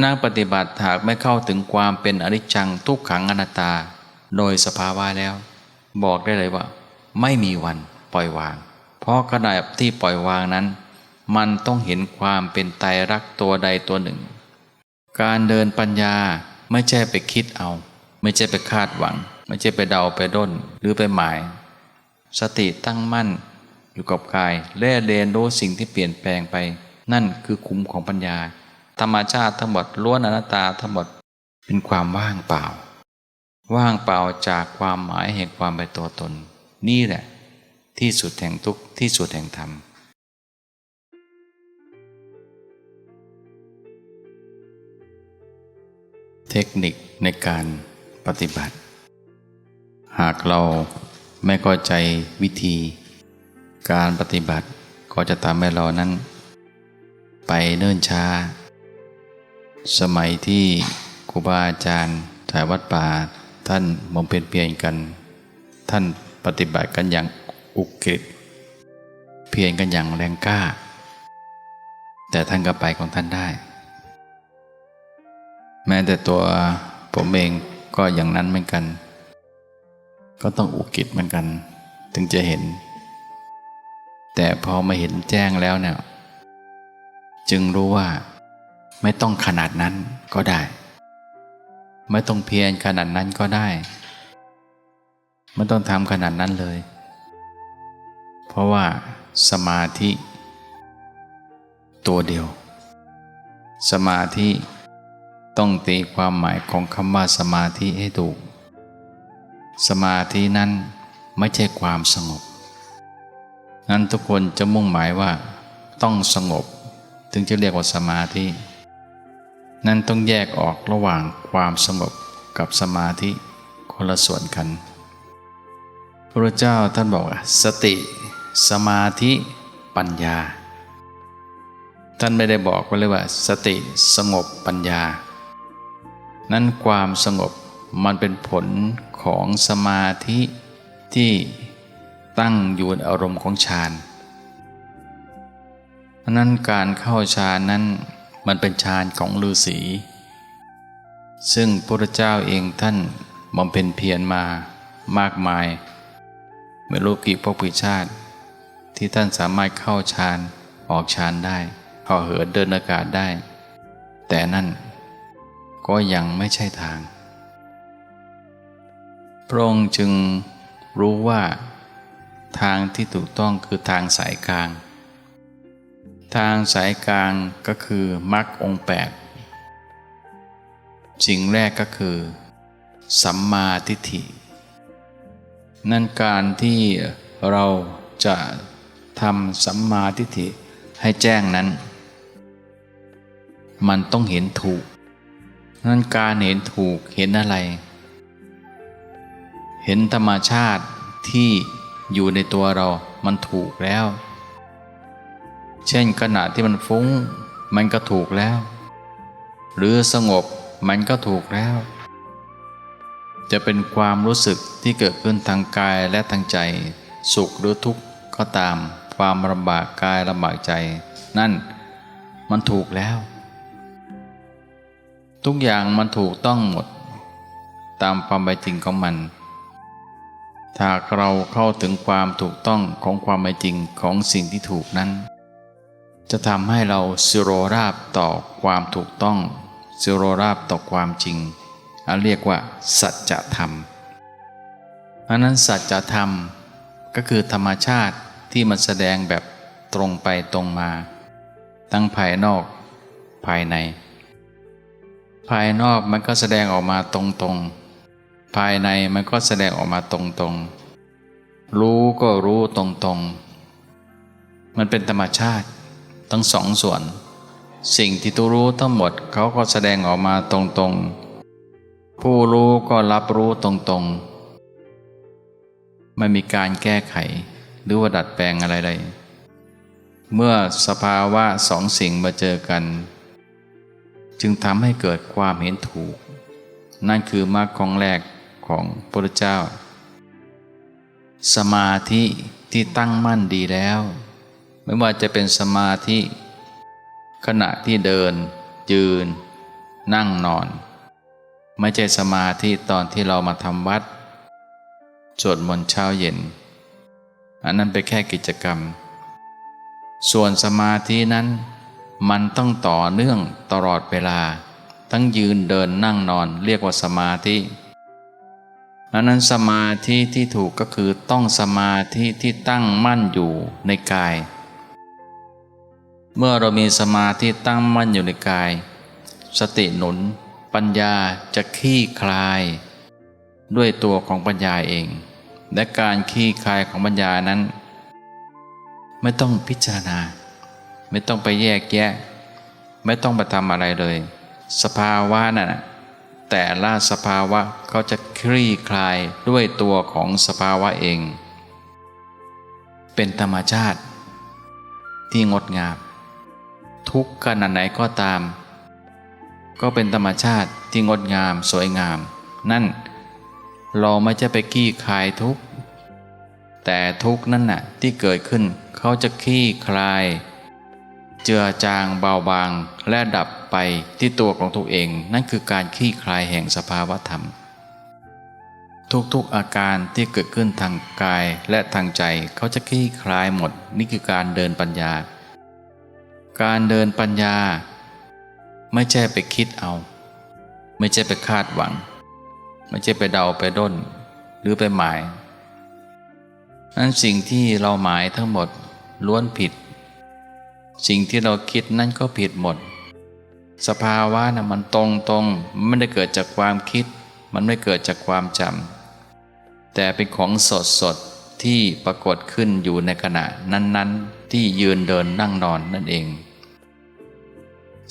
นักปฏิบัติหากไม่เข้าถึงความเป็นอนิจจังทุกขังอนัตตาโดยสภาวะแล้วบอกได้เลยว่าไม่มีวันปล่อยวางเพราะขณะที่ปล่อยวางนั้นมันต้องเห็นความเป็นไตรลักษณ์ตัวใดตัวหนึ่งการเดินปัญญาไม่ใช่ไปคิดเอาไม่ใช่ไปคาดหวังไม่ใช่ไปเดาไปด้นหรือไปหมายสติตั้งมั่นอยู่กับกายและเรียนรู้สิ่งที่เปลี่ยนแปลงไปนั่นคือคุ้มของปัญญาธรรมชาติทั้งหมดล้วนอนัตตาทั้งหมดเป็นความว่างเปล่าว่างเปล่าจากความหมายแห่งความเป็นตัวตนนี่แหละที่สุดแห่งทุกข์ที่สุดแห่งธรรมเทคนิคในการปฏิบัติหากเราไม่เข้าใจวิธีการปฏิบัติก็จะทำให้เรานั้นไปเนิ่นช้าสมัยที่ครูบาอาจารย์สายวัดป่าท่านบำเพ็ญเพียรกันท่านปฏิบัติกันอย่างอุกฤษเพียรกันอย่างแรงกล้าแต่ท่านก็ไปของท่านได้แม้แต่ตัวผมเองก็อย่างนั้นเหมือนกันก็ต้องอุกฤษเหมือนกันถึงจะเห็นแต่พอมาเห็นแจ้งแล้วเนี่ยจึงรู้ว่าไม่ต้องขนาดนั้นก็ได้ไม่ต้องเพียรขนาดนั้นก็ได้ไม่ต้องทำขนาดนั้นเลยเพราะว่าสมาธิตัวเดียวสมาธิต้องตีความหมายของคำว่าสมาธิให้ถูกสมาธินั้นไม่ใช่ความสงบนั้นทุกคนจะมุ่งหมายว่าต้องสงบถึงจะเรียกว่าสมาธินั้นต้องแยกออกระหว่างความสงบกับสมาธิคนละส่วนกันพระเจ้าท่านบอกว่าสติสมาธิปัญญาท่านไม่ได้บอกไว้เลยว่าสติสงบปัญญานั้นความสงบมันเป็นผลของสมาธิที่ตั้งอยู่ในอารมณ์ของฌานเพราะนั้นการเข้าฌานนั้นมันเป็นฌานของฤาษีซึ่งพระเจ้าเองท่านบำเพ็ญเพียรมามากมายไม่รู้กี่ภพกี่ชาติที่ท่านสามารถเข้าฌานออกฌานได้เหาะเหินเดินอากาศได้แต่นั่นก็ยังไม่ใช่ทางพระองค์จึงรู้ว่าทางที่ถูกต้องคือทางสายกลางทางสายกลางก็คือมรรคองค์8สิ่งแรกก็คือสัมมาทิฏฐินั่นการที่เราจะทำสัมมาทิฏฐิให้แจ้งนั้นมันต้องเห็นถูกนั่นการเห็นถูกเห็นอะไรเห็นธรรมชาติที่อยู่ในตัวเรามันถูกแล้วเช่นขณะที่มันฟุ้งมันก็ถูกแล้วหรือสงบมันก็ถูกแล้วจะเป็นความรู้สึกที่เกิดขึ้นทางกายและทางใจสุขหรือทุกข์ก็ตามความลำบากกายลำบากใจนั่นมันถูกแล้วทุกอย่างมันถูกต้องหมดตามความเป็นจริงของมันถ้าเราเข้าถึงความถูกต้องของความเป็นจริงของสิ่งที่ถูกนั้นจะทำให้เราสิโรราบต่อความถูกต้องสิโรราบต่อความจริงเรียกว่าสัจธรรมเพราะนั้นสัจธรรมก็คือธรรมชาติที่มันแสดงแบบตรงไปตรงมาทั้งภายนอกภายในภายนอกมันก็แสดงออกมาตรงๆภายในมันก็แสดงออกมาตรงๆรู้ก็รู้ตรงๆมันเป็นธรรมชาติทั้งสองส่วนสิ่งที่ตัวรู้ทั้งหมดเขาก็แสดงออกมาตรงๆผู้รู้ก็รับรู้ตรงๆไม่มีการแก้ไขหรือว่าดัดแปลงอะไรเลยเมื่อสภาวะสองสิ่งมาเจอกันจึงทำให้เกิดความเห็นถูกนั่นคือมรรคของแรกของพระพุทธเจ้าสมาธิที่ตั้งมั่นดีแล้วไม่ว่าจะเป็นสมาธิขณะที่เดินยืน นั่งนอน ไม่ใช่สมาธิตอนที่เรามาทำวัดสวดมนต์เช้าเย็นอันนั้นเป็นแค่กิจกรรมส่วนสมาธินั้นมันต้องต่อเนื่องตลอดเวลาทั้งยืนเดินนั่งนอนเรียกว่าสมาธิดังนั้นสมาธิที่ถูกก็คือต้องสมาธิที่ตั้งมั่นอยู่ในกายเมื่อเรามีสมาธิตั้งมั่นอยู่ในกายสติหนุนปัญญาจะคลี่คลายด้วยตัวของปัญญาเองและการคลี่คลายของปัญญานั้นไม่ต้องพิจารณาไม่ต้องไปแยกแยะไม่ต้องไปทำอะไรเลยสภาวะนั่นแต่ละสภาวะเขาจะคลี่คลายด้วยตัวของสภาวะเองเป็นธรรมชาติที่งดงามทุกข์ขนาดไหนก็ตามก็เป็นธรรมชาติที่งดงามสวยงามนั่นเราไม่จะไปคลี่คลายทุกข์แต่ทุกข์นั่นน่ะที่เกิดขึ้นเขาจะคลี่คลายเจือจางเบาบางและดับไปที่ตัวของตัวเองนั่นคือการคลี่คลายแห่งสภาวธรรมทุกๆอาการที่เกิดขึ้นทางกายและทางใจเขาจะคลี่คลายหมดนี่คือการเดินปัญญาการเดินปัญญาไม่ใช่ไปคิดเอาไม่ใช่ไปคาดหวังไม่ใช่ไปเดาไปด้นหรือไปหมายนั้นสิ่งที่เราหมายทั้งหมดล้วนผิดสิ่งที่เราคิดนั่นก็ผิดหมดสภาวะนะมันตรงไม่ได้เกิดจากความคิดมันไม่เกิดจากความจำแต่เป็นของสดที่ปรากฏขึ้นอยู่ในขณะนั้นๆที่ยืนเดินนั่งนอนนั่นเอง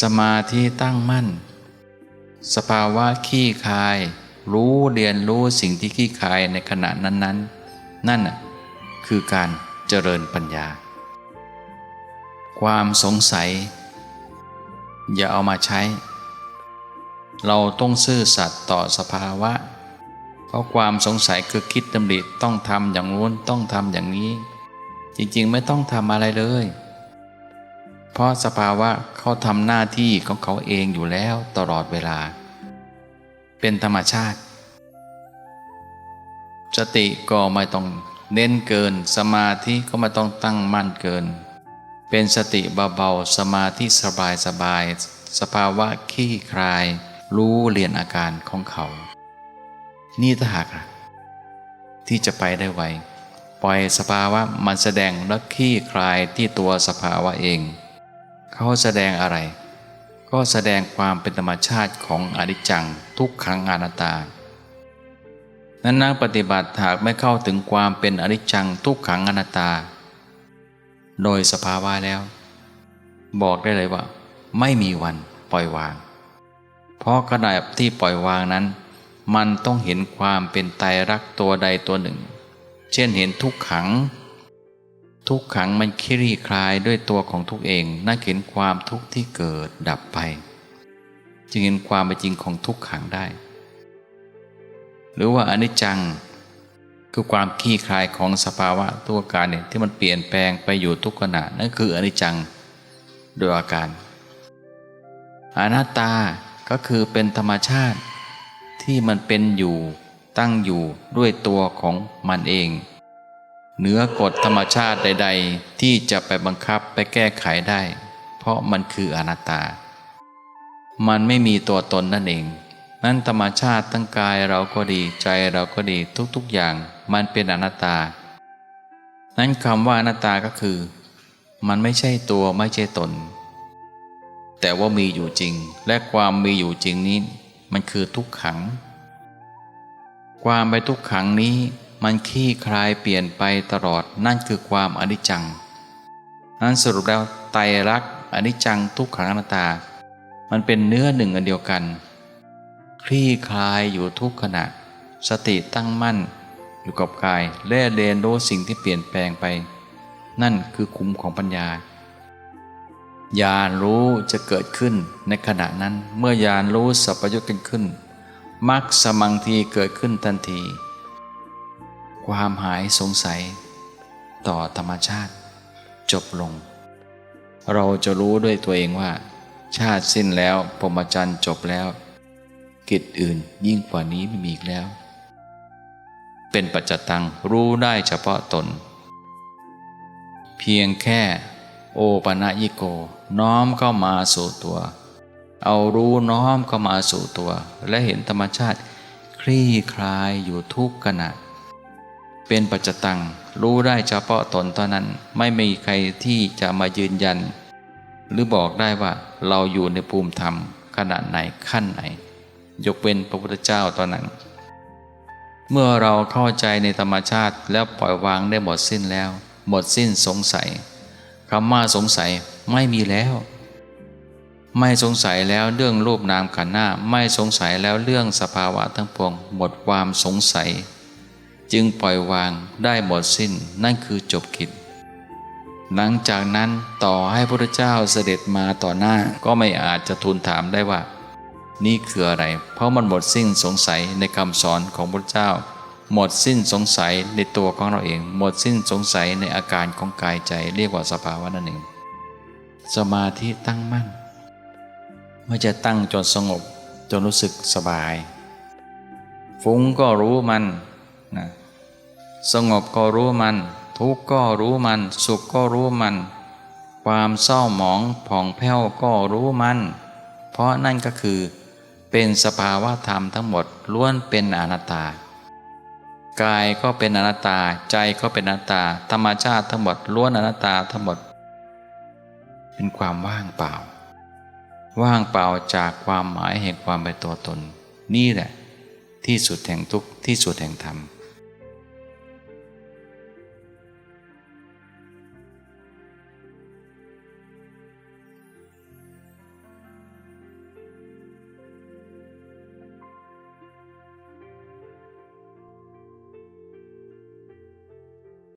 สมาธิตั้งมั่นสภาวะคลี่คลายรู้เรียนรู้สิ่งที่คลี่คลายในขณะนั้นๆนั่นคือการเจริญปัญญาความสงสัยอย่าเอามาใช้เราต้องซื่อสัตย์ต่อสภาวะเพราะความสงสัยคือคิดดำริต้องทำอย่างนู้นต้องทำอย่างนี้จริงๆไม่ต้องทำอะไรเลยเพราะสภาวะเขาทำหน้าที่ของเขาเองอยู่แล้วตลอดเวลาเป็นธรรมชาติสติก็ไม่ต้องเน้นเกินสมาธิก็ไม่ต้องตั้งมั่นเกินเป็นสติเบาๆสมาธิสบายๆสภาวะคลี่คลายรู้เรียนอาการของเขานี่ถ้าหากที่จะไปได้ไวปล่อยสภาวะมันแสดงและคลี่คลายที่ตัวสภาวะเองเขาแสดงอะไรก็แสดงความเป็นธรรมชาติของอนิจจังทุกขังอนัตตานั้นนักปฏิบัติหากไม่เข้าถึงความเป็นอนิจจังทุกขังอนัตตาโดยสภาวะแล้วบอกได้เลยว่าไม่มีวันปล่อยวางเพราะขณะที่ปล่อยวางนั้นมันต้องเห็นความเป็นไตรลักษณ์ตัวใดตัวหนึ่งเช่นเห็นทุกขังมันคลี่คลายด้วยตัวของทุกเองนั่นเห็นความทุกข์ที่เกิดดับไปจึงเห็นความเป็นจริงของทุกขังได้หรือว่าอนิจจังคือความคลี่คลายของสภาวะตัวการเนี่ยที่มันเปลี่ยนแปลงไปอยู่ทุกขณะนั่นคืออนิจจังโดยอาการอนัตตาก็คือเป็นธรรมชาติที่มันเป็นอยู่ตั้งอยู่ด้วยตัวของมันเองเหนือกฎธรรมชาติใดๆที่จะไปบังคับไปแก้ไขได้เพราะมันคืออนัตตามันไม่มีตัวตนนั่นเองนั้นธรรมชาติทั้งกายเราก็ดีใจเราก็ดีทุกๆอย่างมันเป็นอนัตตานั้นคำว่าอนัตตาก็คือมันไม่ใช่ตัวไม่ใช่ตนแต่ว่ามีอยู่จริงและความมีอยู่จริงนี้มันคือทุกขังความไปทุกขังนี้มันคลี่คลายเปลี่ยนไปตลอดนั่นคือความอนิจจังนั้นสรุปแล้วไตรลักษณ์อนิจจังทุกขังอนัตตามันเป็นเนื้อหนึ่งอันเดียวกันคลี่คลายอยู่ทุกขณะสติตั้งมั่นอยู่กับกายและเรียนรู้สิ่งที่เปลี่ยนแปลงไปนั่นคือคุ้มของปัญญาญาณรู้จะเกิดขึ้นในขณะนั้นเมื่อญาณรู้สัพพยุตกันขึ้นมรรคสมังทีเกิดขึ้นทันทีความหายสงสัยต่อธรรมชาติจบลงเราจะรู้ด้วยตัวเองว่า ชาติสิ้นแล้วพรหมจรรย์จบแล้วกิจอื่นยิ่งกว่านี้ไม่มีอีกแล้ว เป็นปัจจตังรู้ได้เฉพาะตน เพียงแค่โอปนญิโกน้อมเข้ามาสู่ตัว เอารู้น้อมเข้ามาสู่ตัวและเห็นธรรมชาติคลี่คลายอยู่ทุกขณะเป็นปัจจตังรู้ได้เฉพาะตนเท่านั้นไม่มีใครที่จะมายืนยันหรือบอกได้ว่าเราอยู่ในภูมิธรรมขนาดไหนขั้นไหนยกเว้นพระพุทธเจ้าตอนนั้นเมื่อเราเข้าใจในธรรมชาติแล้วปล่อยวางได้หมดสิ้นแล้วหมดสิ้นสงสัยคำว่าสงสัยไม่มีแล้วไม่สงสัยแล้วเรื่องรูปนามขันธ์หน้าไม่สงสัยแล้วเรื่องสภาวะทั้งปวงหมดความสงสัยจึงปล่อยวางได้หมดสิ้นนั่นคือจบกิจหลังจากนั้นต่อให้พระพุทธเจ้าเสด็จมาต่อหน้าก็ไม่อาจจะทูลถามได้ว่านี่คืออะไรเพราะมันหมดสิ้นสงสัยในคำสอนของพระพุทธเจ้าหมดสิ้นสงสัยในตัวของเราเองหมดสิ้นสงสัยในอาการของกายใจเรียกว่าสภาวะนั่นเองสมาธิตั้งมั่นไม่จะตั้งจนสงบจนรู้สึกสบายฟุ้งก็รู้มันนะสงบก็รู้มันทุกข์ก็รู้มันสุขก็รู้มันความเศร้าหมองผ่องแผ้วก็รู้มันเพราะนั่นก็คือเป็นสภาวะธรรมทั้งหมดล้วนเป็นอนัตตากายก็เป็นอนัตตาใจก็เป็นอนัตตาธรรมชาติทั้งหมดล้วนอนัตตาทั้งหมดเป็นความว่างเปล่าว่างเปล่าจากความหมายแห่งความเป็นตัวตนนี่แหละที่สุดแห่งทุกข์ที่สุดแห่งธรรม